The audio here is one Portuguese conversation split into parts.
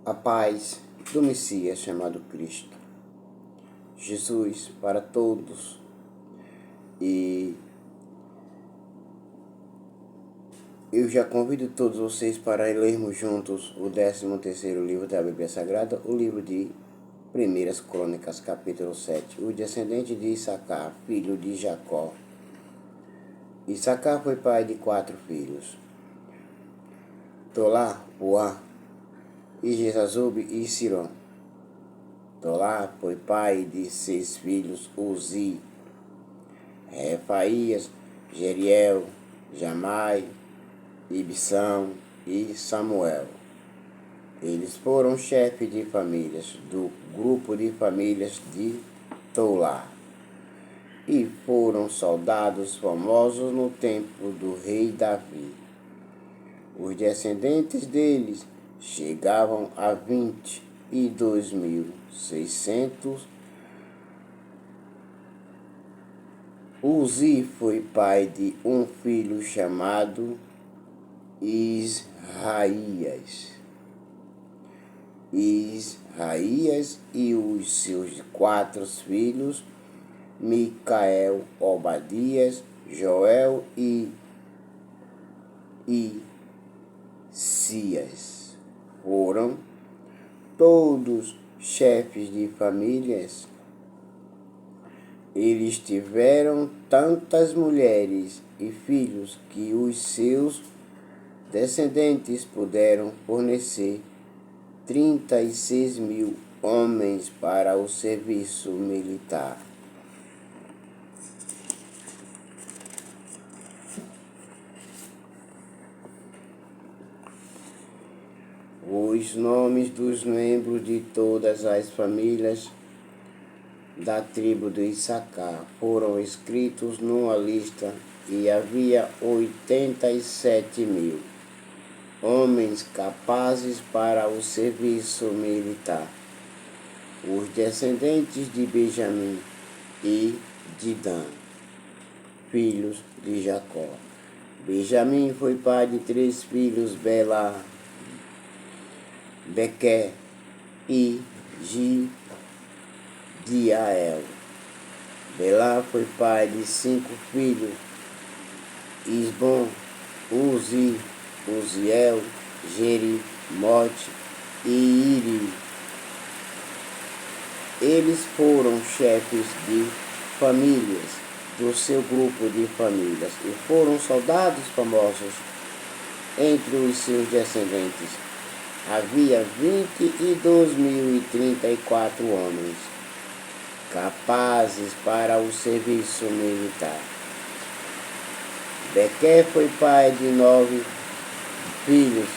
A paz do Messias chamado Cristo, Jesus para todos. E eu já convido todos vocês para lermos juntos o 13º livro da Bíblia Sagrada, o livro de 1 Crônicas, capítulo 7. O descendente de Issacar, filho de Jacó. Issacar foi pai de 4 filhos: Tolá, Puá, e Jesazube e Sirão. Tolá foi pai de 6 filhos: Uzi, Refaías, Jeriel, Jamai, Ibsão e Samuel. Eles foram chefes de famílias do grupo de famílias de Tolá e foram soldados famosos no tempo do rei Davi. Os descendentes deles chegavam a 22.600. Uzi foi pai de um filho chamado Israías e os seus 4 filhos, Micael, Obadias, Joel e Sias, foram todos chefes de famílias. Eles tiveram tantas mulheres e filhos que os seus descendentes puderam fornecer 36.000 homens para o serviço militar. Os nomes dos membros de todas as famílias da tribo de Issacar foram escritos numa lista e havia 87.000 homens capazes para o serviço militar. Os descendentes de Benjamim e de Dan, filhos de Jacó. Benjamim foi pai de 3 filhos: Belá, Bequer e Gidiael. Belá foi pai de 5 filhos: Isbom, Uzi, Uziel, Jerimote e Iri. Eles foram chefes de famílias do seu grupo de famílias e foram soldados famosos entre os seus descendentes. Havia 22.034 homens capazes para o serviço militar. Bequer foi pai de 9 filhos: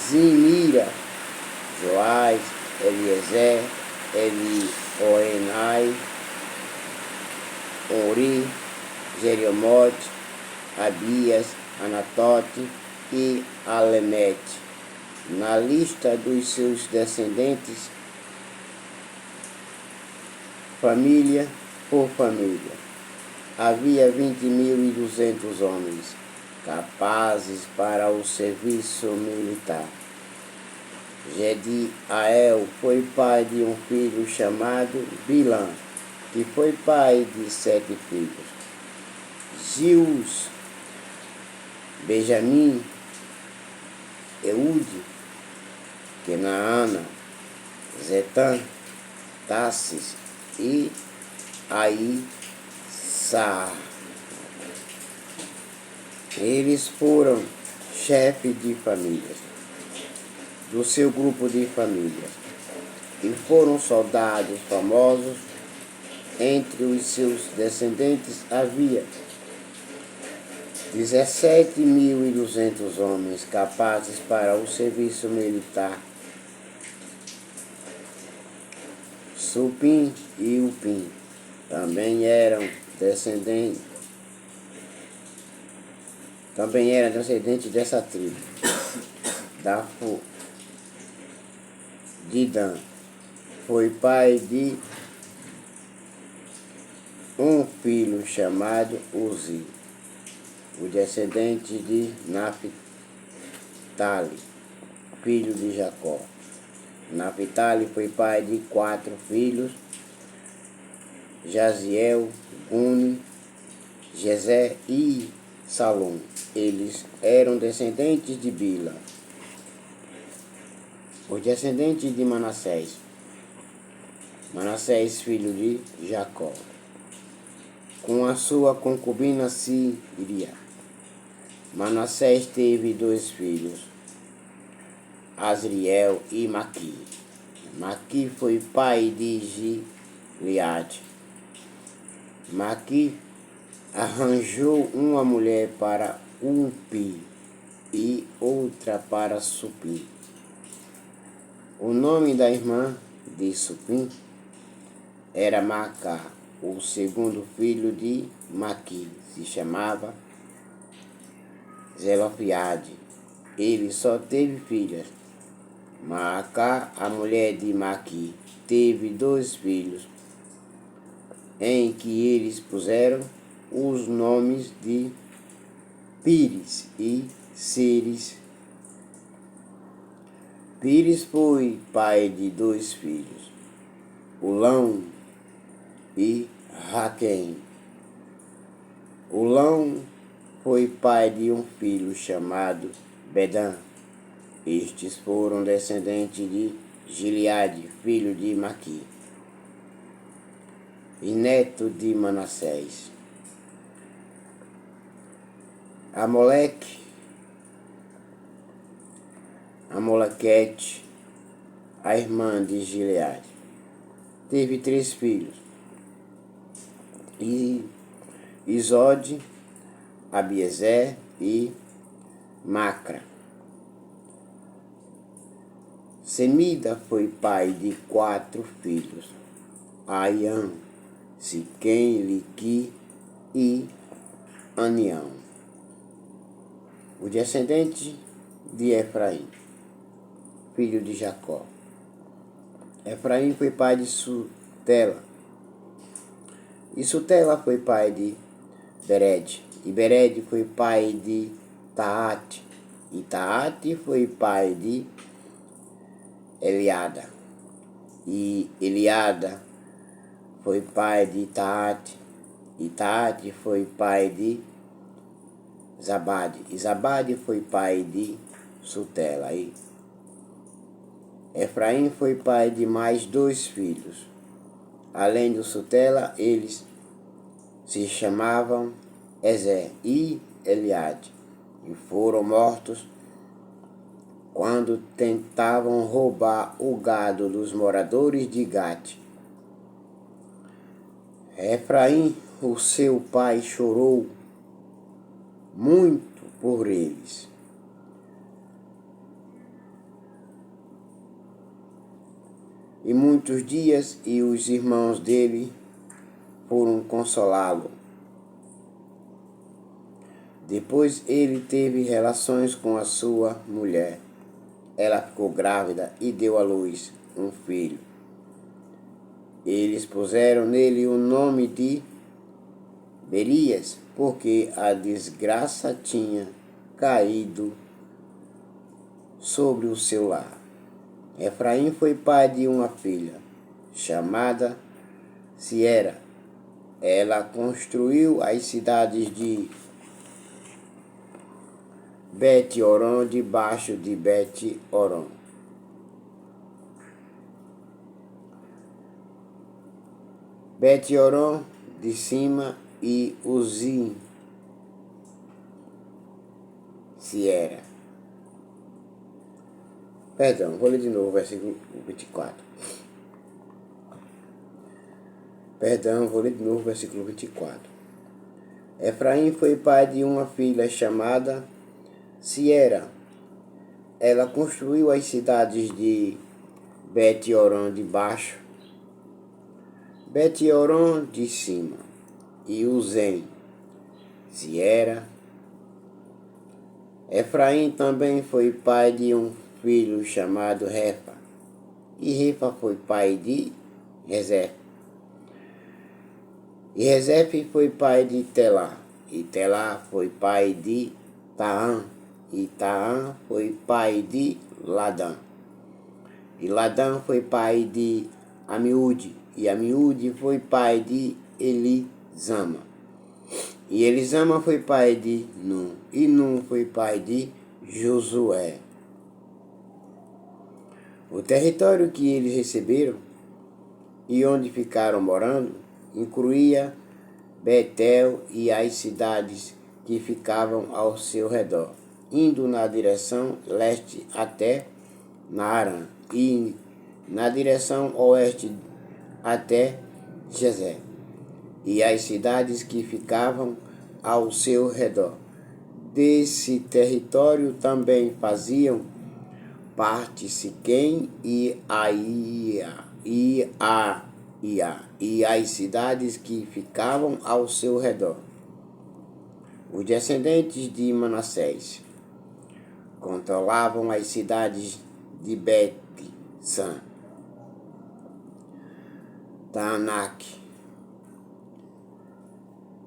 Zimira, Joás, Eliezer, Elioenai, Ori, Jeriomote, Abias, Anatote e Alemete. Na lista dos seus descendentes, família por família, havia 20.200 homens capazes para o serviço militar. Gediael foi pai de um filho chamado Bilã, que foi pai de 7 filhos: Zius, Benjamim, Eude, Kenaana, Zetã, Tassis e Aissá. Eles foram chefes de famílias do seu grupo de famílias e foram soldados famosos. Entre os seus descendentes havia 17.200 homens capazes para o serviço militar. Supim e Upim também eram descendentes dessa tribo. De Dan foi pai de um filho chamado Uzi. O descendente de Naphtali filho de Jacó. Naphtali foi pai de 4 filhos, Jaziel, Guni, Jezé e Salom. Eles eram descendentes de Bila. Os descendentes de Manassés. Manassés, filho de Jacó, com a sua concubina Síria. Manassés teve 2 filhos, Asriel e Maqui. Maqui foi pai de Gileade. Maqui arranjou uma mulher para Umpi e outra para Supim. O nome da irmã de Supim era Macá. O segundo filho de Maqui se chamava Zelofiade. Ele só teve filhas. Maacá, a mulher de Maqui, teve 2 filhos, em que eles puseram os nomes de Pires e Seres. Pires foi pai de 2 filhos, Ulão e Raquém. Ulão foi pai de um filho chamado Bedã. Estes foram descendentes de Gileade, filho de Maqui, e neto de Manassés. Amolequete, a irmã de Gileade, teve 3 filhos, Isode, Abiezer e Macra. Semida foi pai de 4 filhos, Aiã, Siquém, Liqui e Anião. O descendente de Efraim, filho de Jacó. Efraim foi pai de Sutela, e Sutela foi pai de Bered, e Bered foi pai de Taate, e Taate foi pai de Eliada, e Eliada foi pai de Taate, e Taate foi pai de Zabade, e Zabade foi pai de Sutela. E Efraim foi pai de mais 2 filhos. Além do Sutela, eles se chamavam Ezer e Eliade, e foram mortos quando tentavam roubar o gado dos moradores de Gate. Efraim, o seu pai, chorou muito por eles. E muitos dias, e os irmãos dele foram consolá-lo. Depois ele teve relações com a sua mulher. Ela ficou grávida e deu à luz um filho. Eles puseram nele o nome de Berias, porque a desgraça tinha caído sobre o seu lar. Efraim foi pai de uma filha, chamada Siera. Ela construiu as cidades de Bet-Oron debaixo de Bet-Oron. Bet-Oron de cima e Uzim, Siera. Perdão, vou ler de novo o versículo 24. Efraim foi pai de uma filha chamada Siera. Ela construiu as cidades de Bet-Oron de baixo, Bet-Oron de cima e Uzem, Siera. Efraim também foi pai de um filho chamado Refa, e Refa foi pai de Rezefe. E Rezefe foi pai de Telá, e Telá foi pai de Taã, e Taã foi pai de Ladã. E Ladã foi pai de Amiúde, e Amiúde foi pai de Elisama. E Elisama foi pai de Num, e Num foi pai de Josué. O território que eles receberam e onde ficaram morando incluía Betel e as cidades que ficavam ao seu redor, indo na direção leste até Naarã e na direção oeste até Gezer, e as cidades que ficavam ao seu redor. Desse território também faziam parte Siquém e Aia, e as cidades que ficavam ao seu redor. Os descendentes de Manassés controlavam as cidades de Bet-San, Taanac,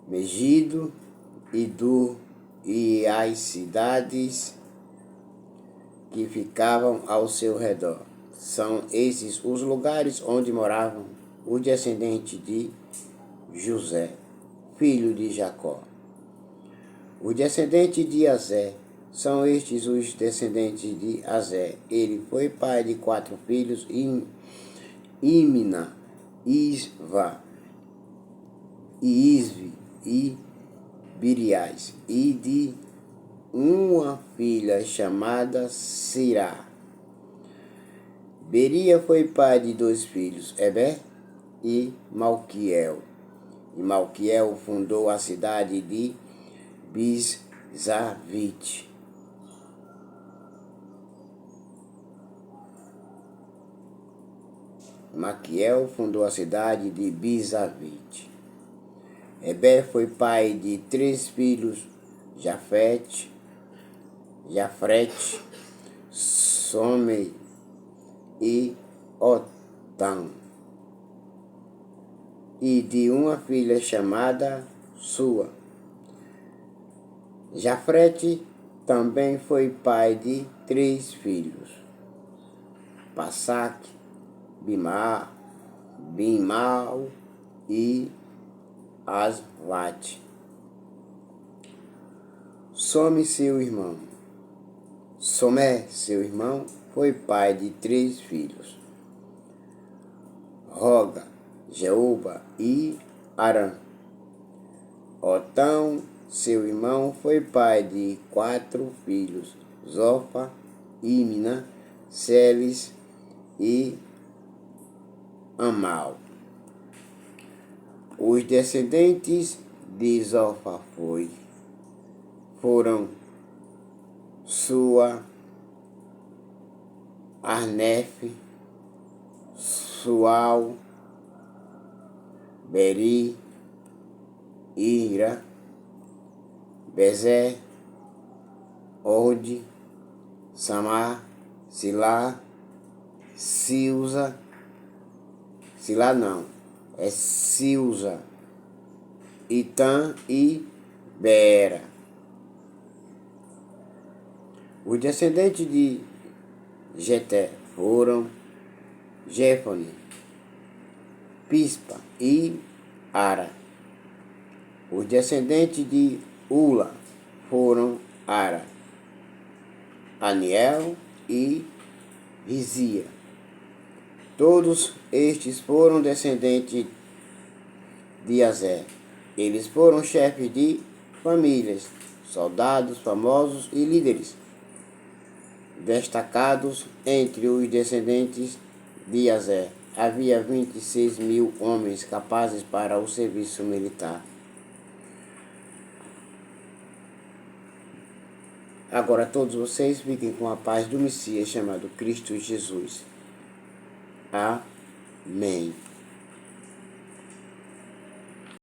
Megido e Dur, e as cidades que ficavam ao seu redor. São esses os lugares onde moravam os descendentes de José, filho de Jacó. Os descendentes de Azé, são estes os descendentes de Azé. Ele foi pai de 4 filhos, Imna, Isva, Isvi e Biriás, e de uma filha chamada Sirá. Beria foi pai de 2 filhos, Eber e Malquiel. E Malquiel fundou a cidade de Bizavite. Malquiel fundou a cidade de Bizavite. Eber foi pai de 3 filhos, Jafrete, Somei e Otão, e de uma filha chamada Sua. Jafrete também foi pai de 3 filhos, Passaque, Bimal e Asvate. Somé, seu irmão, foi pai de 3 filhos, Roga, Jeúba e Arã. Otão, seu irmão, foi pai de 4 filhos, Zofa, Imna, Celes e Amal. Os descendentes de Zofa foram Sua, Arnefe, Sual, Beri, Ira, Bezé, Ode, Samar, Silá, Silza, Itã e Beera. Os descendentes de Jeté foram Jefone, Pispa e Ara. Os descendentes de Ula foram Ara, Aniel e Rizia. Todos estes foram descendentes de Azé. Eles foram chefes de famílias, soldados famosos e líderes destacados. Entre os descendentes de Azé havia 26.000 homens capazes para o serviço militar. Agora todos vocês fiquem com a paz do Messias chamado Cristo Jesus. Amém.